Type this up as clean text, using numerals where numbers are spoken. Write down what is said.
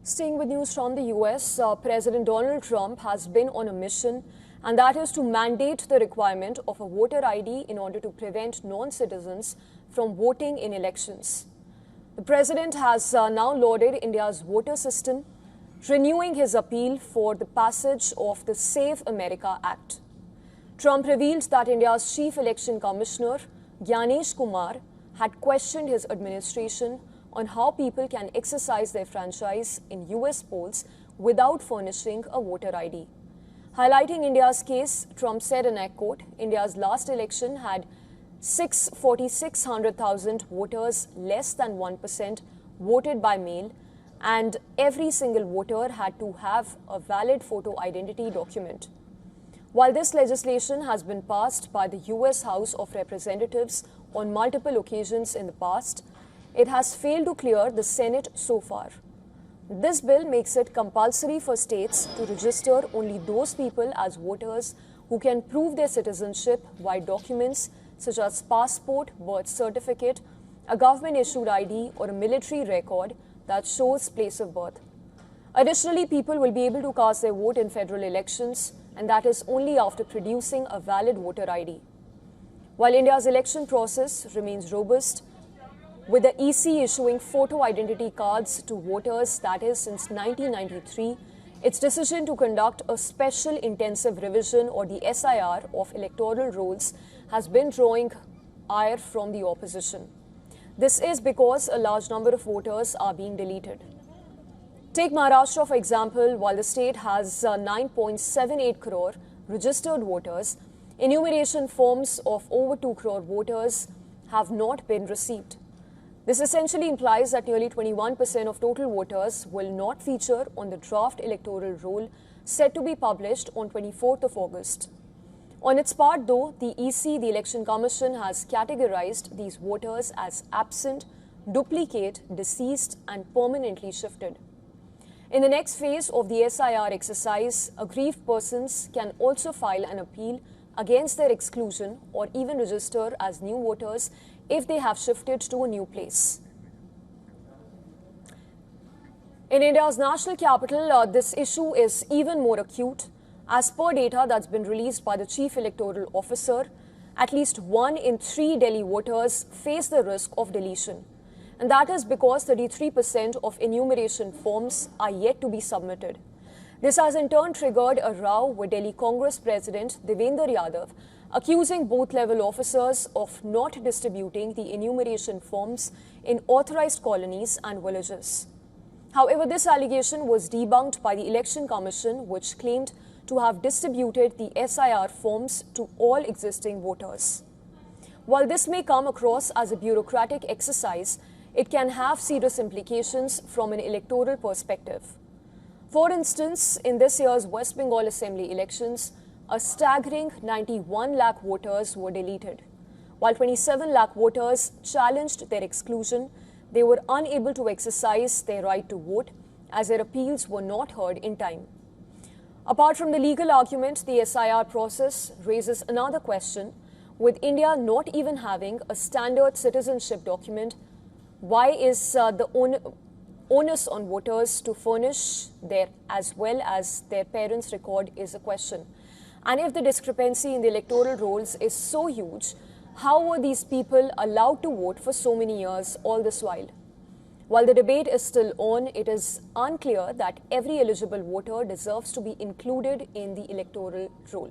Staying with news from the US, President Donald Trump has been on a mission, and that is to mandate the requirement of a voter ID in order to prevent non-citizens from voting in elections. The president has now lauded India's voter system, renewing his appeal for the passage of the Save America Act. Trump revealed that India's Chief Election Commissioner, Gyanesh Kumar, had questioned his administration on how people can exercise their franchise in US polls without furnishing a voter ID. Highlighting India's case, Trump said, and I quote, India's last election had 646,000 voters, less than 1%, voted by mail, and every single voter had to have a valid photo identity document. While this legislation has been passed by the US House of Representatives on multiple occasions in the past, it has failed to clear the Senate so far. This bill makes it compulsory for states to register only those people as voters who can prove their citizenship by documents such as passport, birth certificate, a government-issued ID, or a military record that shows place of birth. Additionally, people will be able to cast their vote in federal elections, and that is only after producing a valid voter ID. While India's election process remains robust, with the EC issuing photo identity cards to voters, that is, since 1993, its decision to conduct a special intensive revision, or the SIR, of electoral rolls has been drawing ire from the opposition. This is because a large number of voters are being deleted. Take Maharashtra, for example. While the state has 9.78 crore registered voters, enumeration forms of over 2 crore voters have not been received. This essentially implies that nearly 21% of total voters will not feature on the draft electoral roll set to be published on 24th of August. On its part, though, the EC, the Election Commission, has categorized these voters as absent, duplicate, deceased, and permanently shifted. In the next phase of the SIR exercise, aggrieved persons can also file an appeal against their exclusion or even register as new voters if they have shifted to a new place. In India's national capital, this issue is even more acute. As per data that's been released by the Chief Electoral Officer, at least 1 in 3 Delhi voters face the risk of deletion. And that is because 33% of enumeration forms are yet to be submitted. This has in turn triggered a row with Delhi Congress President Devendra Yadav, accusing booth-level officers of not distributing the enumeration forms in authorized colonies and villages. However, this allegation was debunked by the Election Commission, which claimed to have distributed the SIR forms to all existing voters. While this may come across as a bureaucratic exercise, it can have serious implications from an electoral perspective. For instance, in this year's West Bengal Assembly elections, a staggering 91 lakh voters were deleted. While 27 lakh voters challenged their exclusion, they were unable to exercise their right to vote as their appeals were not heard in time. Apart from the legal argument, the SIR process raises another question. With India not even having a standard citizenship document, why is the onus on voters to furnish their as well as their parents' record is a question. And if the discrepancy in the electoral rolls is so huge, how were these people allowed to vote for so many years all this while? While the debate is still on, it is unclear that every eligible voter deserves to be included in the electoral roll.